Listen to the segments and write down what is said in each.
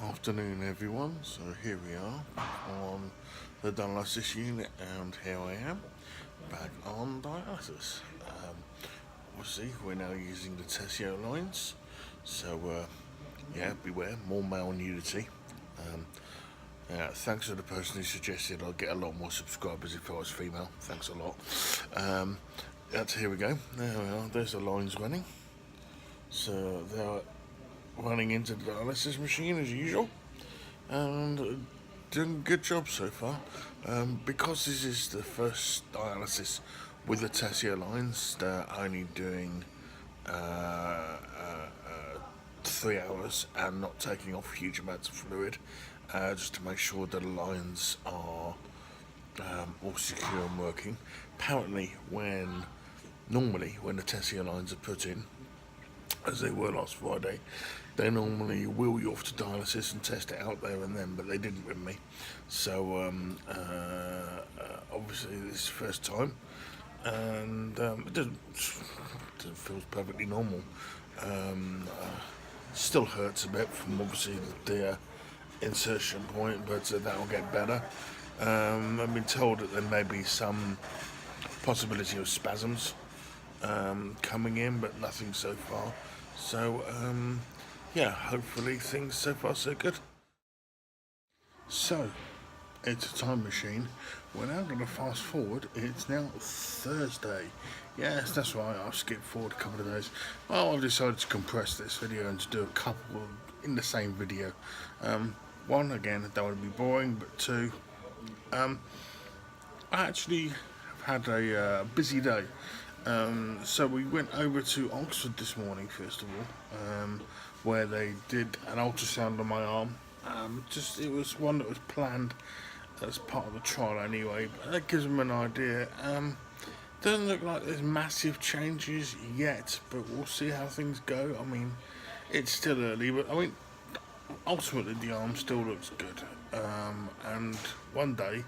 Afternoon everyone, so here we are on the dialysis unit and here I am back on dialysis. Obviously we're now using the Tesio lines, so yeah, beware, more male nudity. Thanks to the person who suggested I'll get a lot more subscribers if I was female, thanks a lot. Here we go, there we are, there's the lines running. So they're running into the dialysis machine as usual. And doing a good job so far. Because this is the first dialysis with the Tesio lines, they're only doing 3 hours and not taking off huge amounts of fluid, just to make sure that the lines are all secure and working. Apparently, normally when the Tesio lines are put in, as they were last Friday, they normally wheel you off to dialysis and test it out there and then, but they didn't with me. So obviously this is the first time, and it doesn't feels perfectly normal. Still hurts a bit from obviously the insertion point, but that'll get better. I've been told that there may be some possibility of spasms coming in, but nothing so far. So yeah, hopefully things so far so good. So it's a time machine. We're now going to fast forward. It's now Thursday. Yes, that's right, I've skipped forward a couple of days. Well, I've decided to compress this video and to do a couple in the same video. One, again, I don't want to be boring, but two, I actually have had a busy day. So we went over to Oxford this morning, first of all, where they did an ultrasound on my arm. It was one that was planned as part of the trial anyway, but that gives them an idea. Doesn't look like there's massive changes yet, but we'll see how things go. I mean, it's still early, but I mean, ultimately the arm still looks good. And one day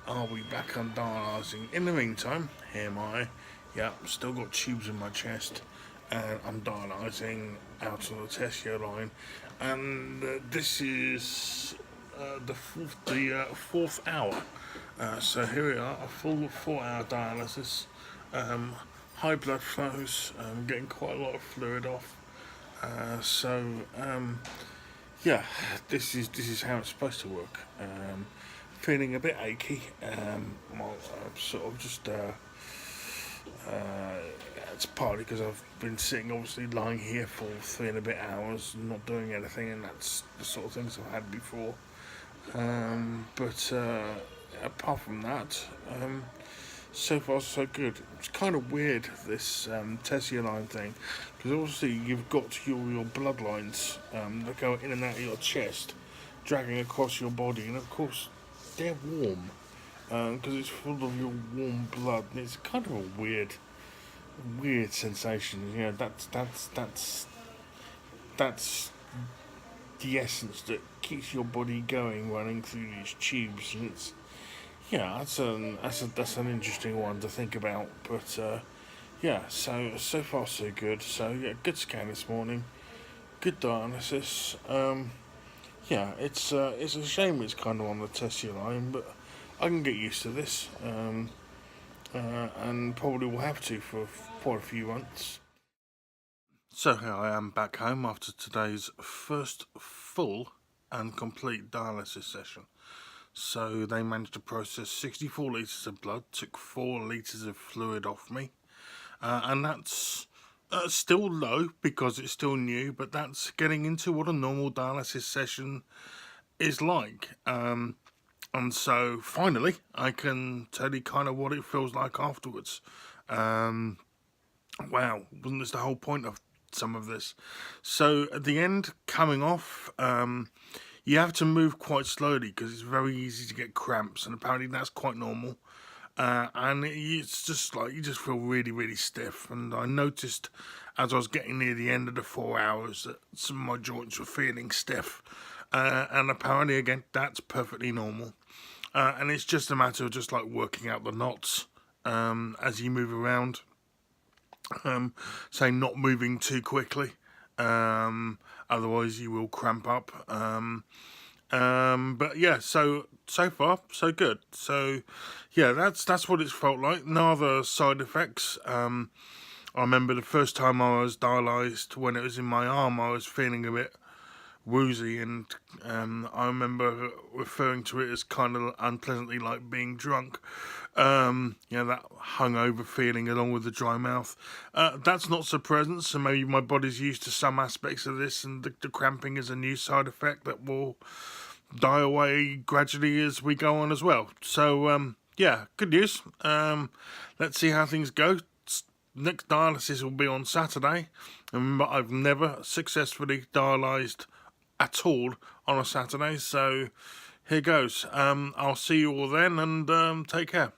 I'll be back on dialysing. In the meantime, here am I. Yeah, still got tubes in my chest, and I'm dialysing out on the Tesio line. And this is the fourth hour. So here we are, a full 4-hour dialysis. High blood flows, getting quite a lot of fluid off. Yeah, this is how it's supposed to work. Feeling a bit achy. I'm sort of just. It's partly because I've been sitting, obviously lying here for 3 and a bit hours, not doing anything, and that's the sort of things I've had before. But apart from that, so far so good. It's kind of weird, this Tesio line thing, because obviously you've got your bloodlines that go in and out of your chest, dragging across your body, and of course they're warm. Because it's full of your warm blood, and it's kind of a weird sensation. You know, that's the essence that keeps your body going, running through these tubes, and it's that's an interesting one to think about. But yeah, so far so good. So yeah, good scan this morning, good dialysis. Yeah, it's a shame it's kind of on the Tesio line, but I can get used to this, and probably will have to for quite a few months. So here I am back home after today's first full and complete dialysis session. So they managed to process 64 litres of blood, took 4 litres of fluid off me, and that's still low because it's still new, but that's getting into what a normal dialysis session is like. And so finally I can tell you kind of what it feels like afterwards. Wow, wasn't this the whole point of some of this? So at the end, coming off, you have to move quite slowly because it's very easy to get cramps, and apparently that's quite normal. And it's just like you just feel really, really stiff. And I noticed as I was getting near the end of the 4 hours that some of my joints were feeling stiff. And apparently, again, that's perfectly normal. And it's just a matter of just like working out the knots as you move around. Say not moving too quickly. Otherwise you will cramp up. But yeah, so far so good. So yeah, that's what it's felt like. No other side effects. I remember the first time I was dialysed, when it was in my arm, I was feeling a bit woozy, and I remember referring to it as kind of unpleasantly like being drunk. That hungover feeling along with the dry mouth. That's not so present, so maybe my body's used to some aspects of this, and the cramping is a new side effect that will die away gradually as we go on as well. So, yeah, good news. Let's see how things go. Next dialysis will be on Saturday. Remember, I've never successfully dialysed at all on a Saturday, so here goes. I'll see you all then, and take care.